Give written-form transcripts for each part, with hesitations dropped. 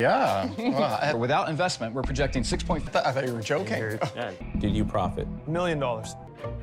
Yeah. Well, without investment, we're projecting 6. I thought you were joking. Did you profit? $1 million.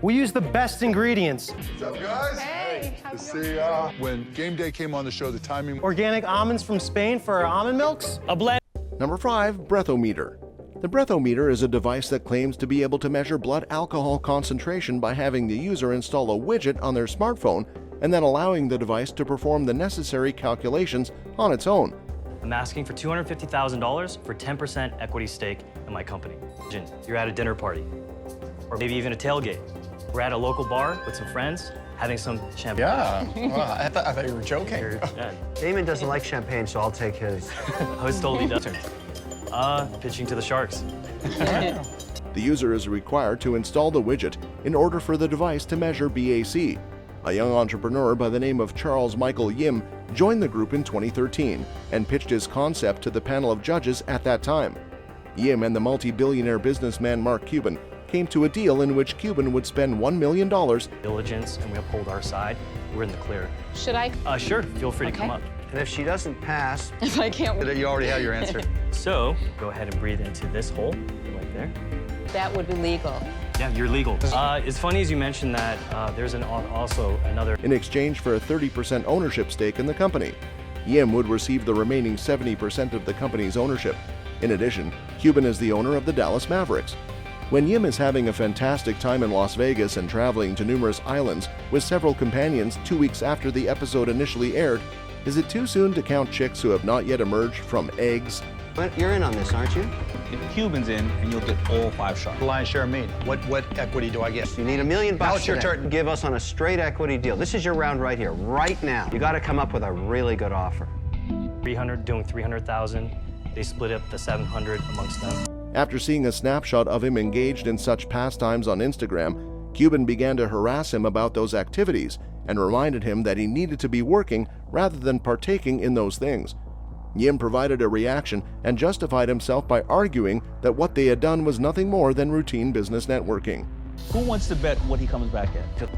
We use the best ingredients. What's up, guys? Hey, to see ya. When game day came on the show, the timing. Organic almonds from Spain for our almond milks. A blend. Number 5, breathometer. The breathometer is a device that claims to be able to measure blood alcohol concentration by having the user install a widget on their smartphone and then allowing the device to perform the necessary calculations on its own. I'm asking for $250,000 for 10% equity stake in my company. You're at a dinner party, or maybe even a tailgate. We're at a local bar with some friends, having some champagne. Yeah. Well, I thought you were joking. Damon doesn't like champagne, so I'll take his. Host totally doesn't. Pitching to the Sharks. The user is required to install the widget in order for the device to measure BAC. A young entrepreneur by the name of Charles Michael Yim joined the group in 2013 and pitched his concept to the panel of judges at that time. Yim and the multi-billionaire businessman Mark Cuban came to a deal in which Cuban would spend $1 million. Diligence, and we uphold our side. We're in the clear. should I? Sure, feel free to come up. And if she doesn't pass, If I can't, you already have your answer. So, go ahead and breathe into this hole right there. that would be legal. Yeah, you're legal. It's funny as you mentioned that there's also another. In exchange for a 30% ownership stake in the company. Yim would receive the remaining 70% of the company's ownership. In addition, Cuban is the owner of the Dallas Mavericks. When Yim is having a fantastic time in Las Vegas and traveling to numerous islands with several companions 2 weeks after the episode initially aired, is it too soon to count chicks who have not yet emerged from eggs? But you're in on this, aren't you? If Cuban's in, and you'll get all 5 sharks. Lion's share of me. What equity do I get? You need $1 million. Now it's your today. turn. Give us on a straight equity deal. This is your round right here, right now. You got to come up with a really good offer. 300 doing 300,000. They split up the 700 amongst them. After seeing a snapshot of him engaged in such pastimes on Instagram, Cuban began to harass him about those activities and reminded him that he needed to be working rather than partaking in those things. Yim provided a reaction and justified himself by arguing that what they had done was nothing more than routine business networking. Who wants to bet what he comes back at?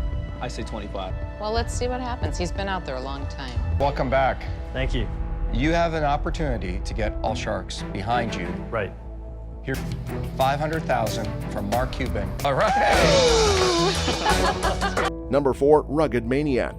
I say 25. Well, let's see what happens. He's been out there a long time. Welcome back. Thank you. You have an opportunity to get all sharks behind you. Right. Here, $500,000 from Mark Cuban. All right. Number 4, Rugged Maniac.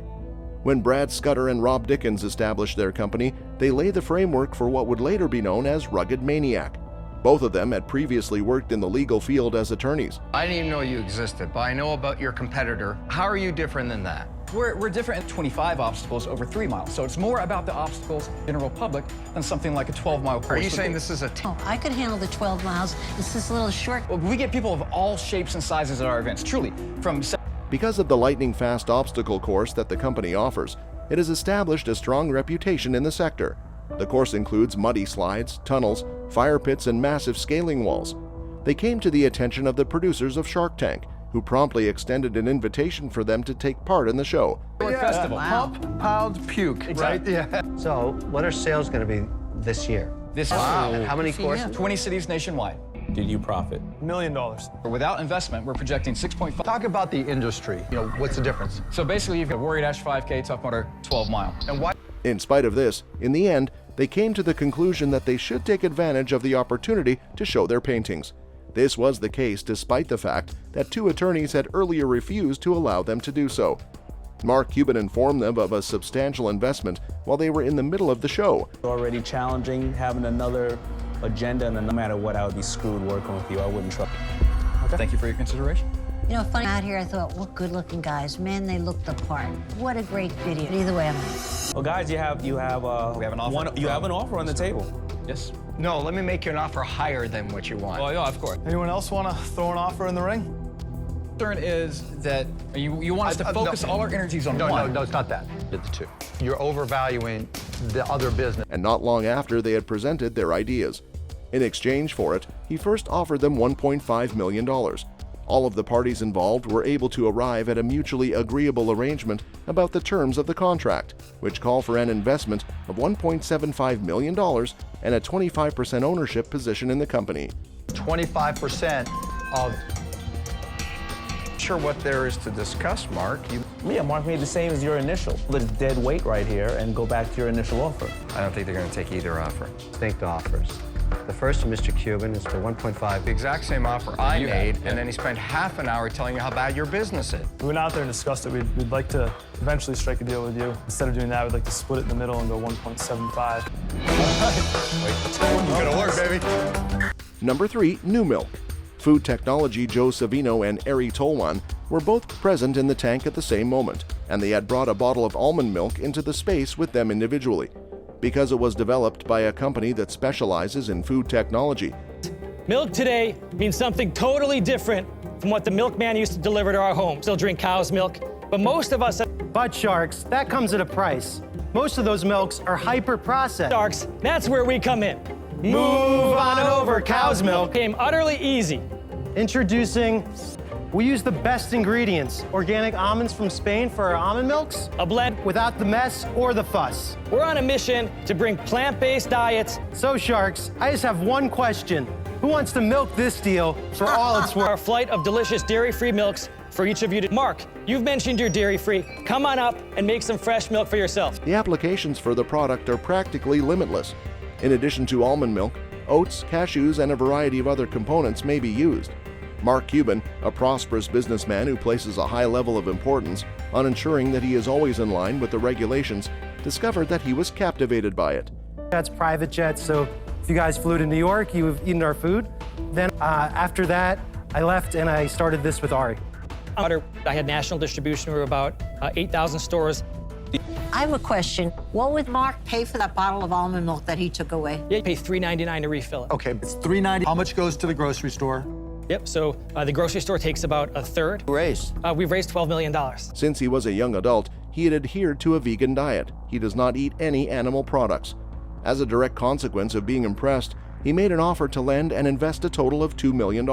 When Brad Scudder and Rob Dickens established their company, they laid the framework for what would later be known as Rugged Maniac. Both of them had previously worked in the legal field as attorneys. I didn't even know you existed, but I know about your competitor. How are you different than that? We're different at 25 obstacles over 3 miles, so it's more about the obstacles general public than something like a 12-mile course. Are you saying this is a Oh, I could handle the 12 miles. It's this little short. Well, we get people of all shapes and sizes at our events, truly, from... Because of the lightning-fast obstacle course that the company offers, it has established a strong reputation in the sector. The course includes muddy slides, tunnels, fire pits, and massive scaling walls. They came to the attention of the producers of Shark Tank, who promptly extended an invitation for them to take part in the show. Festival. Pump, pound, puke, right? Yeah. So, what are sales going to be this year? This And how many courses? 20 cities nationwide. Did you profit? $1 million. Without investment, we're projecting 6.5. Talk about the industry. You know, what's the difference? So basically, you've got Warrior Dash 5K, Tough Mudder, 12-mile. And why? In spite of this, in the end, they came to the conclusion that they should take advantage of the opportunity to show their paintings. This was the case despite the fact that 2 attorneys had earlier refused to allow them to do so. Mark Cuban informed them of a substantial investment while they were in the middle of the show. Already challenging, having another agenda, and no matter what, I would be screwed working with you. I wouldn't trust. Okay. Thank you for your consideration. You know, funny out here, I thought, what good-looking guys. Man, they looked the part. What a great video. Either way, I'm in. Well, guys, you have We have an offer. you have an offer on the table. Yes. No, let me make you an offer higher than what you want. Oh, yeah, of course. Anyone else want to throw an offer in the ring? Concern is that you want us to focus all our energies on one. No, it's not that. It's the 2. You're overvaluing the other business. And not long after they had presented their ideas. In exchange for it, he first offered them $1.5 million. All of the parties involved were able to arrive at a mutually agreeable arrangement about the terms of the contract, which call for an investment of $1.75 million and a 25% ownership position in the company. 25% of Sure what there is to discuss, Mark. Yeah, Mark made the same as your initial. The dead weight right here and go back to your initial offer. I don't think they're going to take either offer. Distinct offers. The first from Mr. Cuban is for 1.5. The exact same offer I made, and then he spent half an hour telling you how bad your business is. We went out there and discussed it. We'd like to eventually strike a deal with you. Instead of doing that, we'd like to split it in the middle and go 1.75. Gonna work, baby. Number 3, New Milk. Food technology Joe Savino and Ari Tolwan were both present in the tank at the same moment, and they had brought a bottle of almond milk into the space with them individually. Because it was developed by a company that specializes in food technology. Milk today means something totally different from what the milkman used to deliver to our home. Still drink cow's milk, but most of us... But Sharks, that comes at a price. Most of those milks are hyper-processed. Sharks, that's where we come in. Move on over, cow's milk. Came utterly easy. Introducing, we use the best ingredients. Organic almonds from Spain for our almond milks. A blend Without the mess or the fuss. We're on a mission to bring plant-based diets. So Sharks, I just have one question. Who wants to milk this deal for all it's Our worth? flight of delicious dairy-free milks for each of you to... Mark, you've mentioned you're dairy-free. Come on up and make some fresh milk for yourself. The applications for the product are practically limitless. In addition to almond milk, oats, cashews, and a variety of other components may be used. Mark Cuban, a prosperous businessman who places a high level of importance on ensuring that he is always in line with the regulations, discovered that he was captivated by it. That's private jets, so if you guys flew to New York, you've eaten our food. Then after that, I left and I started this with Ari. I had national distribution. We were about 8,000 stores. I have a question. What would Mark pay for that bottle of almond milk that he took away? Yeah, you pay $3.99 to refill it. Okay, it's $3.90. How much goes to the grocery store? Yep, so the grocery store takes about a third. We've raised $12 million. Since he was a young adult, he had adhered to a vegan diet. He does not eat any animal products. As a direct consequence of being impressed, he made an offer to lend and invest a total of $2 million,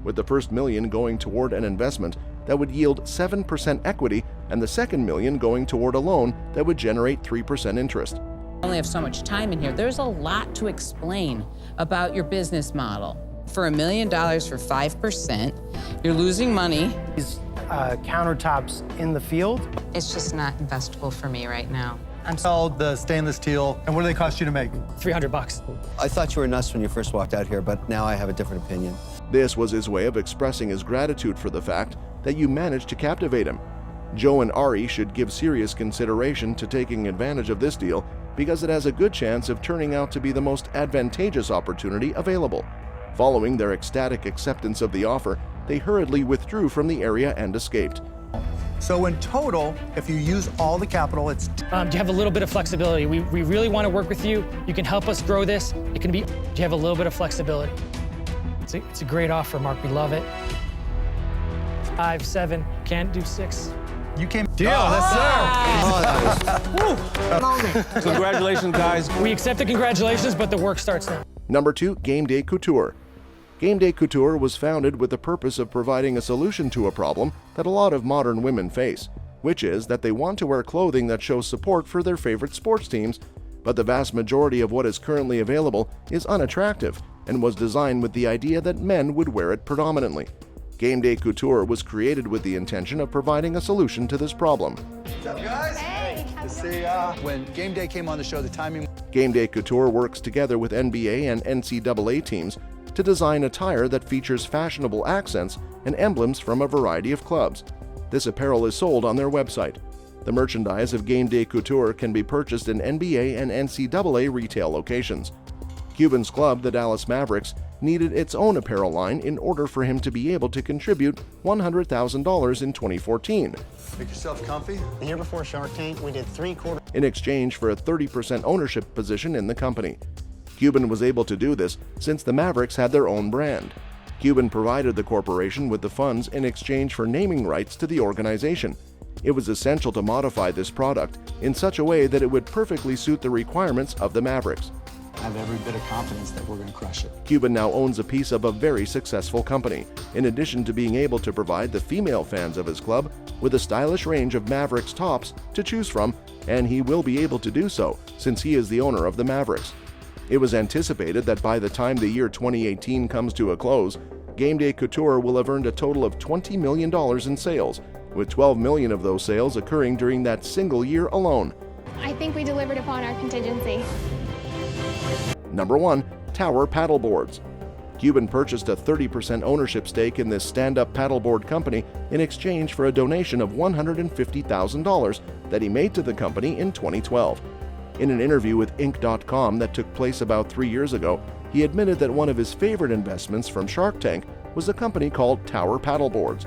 with the first $1 million going toward an investment that would yield 7% equity and the second $1 million going toward a loan that would generate 3% interest. I only have so much time in here. There's a lot to explain about your business model. For $1 million for 5%, you're losing money. These countertops in the field. It's just not investable for me right now. I'm sold the stainless steel. And what do they cost you to make? $300. I thought you were nuts when you first walked out here, but now I have a different opinion. This was his way of expressing his gratitude for the fact that you managed to captivate him. Joe and Ari should give serious consideration to taking advantage of this deal because it has a good chance of turning out to be the most advantageous opportunity available. Following their ecstatic acceptance of the offer, they hurriedly withdrew from the area and escaped. So in total, if you use all the capital, it's... Do you have a little bit of flexibility? We really want to work with you. You can help us grow this. It can be... Do you have a little bit of flexibility? It's a great offer, Mark. We love it. 5, 7, can't do 6. You came... Deal, yes, sir. Moment. Congratulations, guys. We accept the congratulations, but the work starts now. Number 2, Game Day Couture. Game Day Couture was founded with the purpose of providing a solution to a problem that a lot of modern women face, which is that they want to wear clothing that shows support for their favorite sports teams, but the vast majority of what is currently available is unattractive and was designed with the idea that men would wear it predominantly. Game Day Couture was created with the intention of providing a solution to this problem. What's up, guys? Hey. To see when Game Day came on the show, the timing... Game Day Couture works together with NBA and NCAA teams to design attire that features fashionable accents and emblems from a variety of clubs. This apparel is sold on their website. The merchandise of Game Day Couture can be purchased in NBA and NCAA retail locations. Cuban's club, the Dallas Mavericks, needed its own apparel line in order for him to be able to contribute $100,000 in 2014. Make yourself comfy. The year before Shark Tank, we did 3/4 in exchange for a 30% ownership position in the company. Cuban was able to do this since the Mavericks had their own brand. Cuban provided the corporation with the funds in exchange for naming rights to the organization. It was essential to modify this product in such a way that it would perfectly suit the requirements of the Mavericks. I have every bit of confidence that we're going to crush it. Cuban now owns a piece of a very successful company, in addition to being able to provide the female fans of his club with a stylish range of Mavericks tops to choose from, and he will be able to do so since he is the owner of the Mavericks. It was anticipated that by the time the year 2018 comes to a close, Game Day Couture will have earned a total of $20 million in sales, with $12 million of those sales occurring during that single year alone. I think we delivered upon our contingency. Number 1. Tower Paddleboards. Cuban purchased a 30% ownership stake in this stand-up paddleboard company in exchange for a donation of $150,000 that he made to the company in 2012. In an interview with Inc.com that took place about 3 years ago, he admitted that one of his favorite investments from Shark Tank was a company called Tower Paddleboards.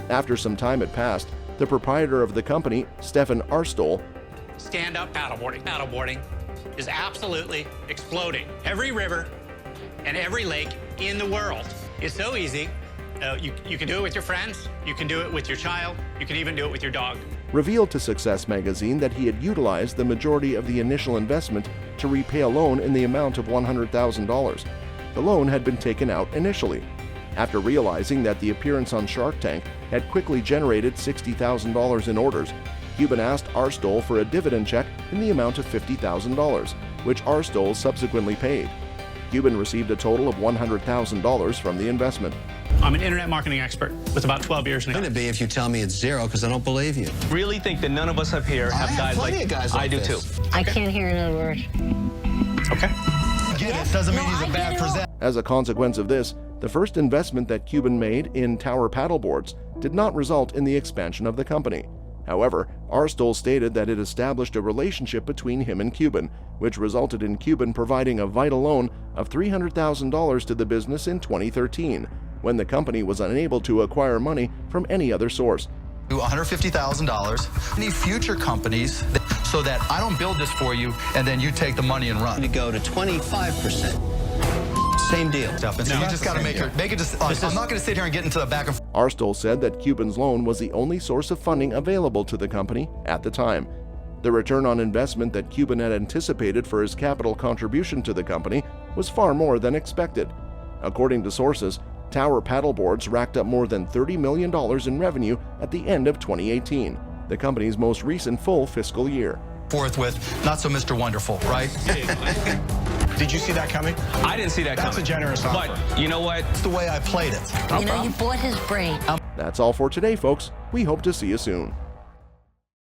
After some time had passed, the proprietor of the company, Stefan Arstol, stand-up paddleboarding is absolutely exploding. Every river and every lake in the world is so easy. You can do it with your friends, you can do it with your child, you can even do it with your dog. Revealed to Success magazine that he had utilized the majority of the initial investment to repay a loan in the amount of $100,000. The loan had been taken out initially. After realizing that the appearance on Shark Tank had quickly generated $60,000 in orders, Cuban asked Arstol for a dividend check in the amount of $50,000, which Arstol subsequently paid. Cuban received a total of $100,000 from the investment. I'm an internet marketing expert with about 12 years now. It's going to be if you tell me it's zero, because I don't believe you. Really think that none of us up here have guys like I do too. I can't hear another word. Okay. Again, it doesn't mean he's a bad presenter. As a consequence of this, the first investment that Cuban made in Tower Paddleboards did not result in the expansion of the company. However, Arstol stated that it established a relationship between him and Cuban, which resulted in Cuban providing a vital loan of $300,000 to the business in 2013, when the company was unable to acquire money from any other source. $150,000. Any future companies, so that I don't build this for you and then you take the money and run. To go to 25%. Same deal. And so you just got to make it just. I'm not going to sit here and get into the back and forth. Arstol said that Cuban's loan was the only source of funding available to the company at the time. The return on investment that Cuban had anticipated for his capital contribution to the company was far more than expected. According to sources, Tower Paddleboards racked up more than $30 million in revenue at the end of 2018, the company's most recent full fiscal year. Forth with not so Mr. Wonderful, right? Did you see that coming? I didn't see that coming. That's a generous offer. But you know what? It's the way I played it. You know, you bought his brain. That's all for today, folks. We hope to see you soon.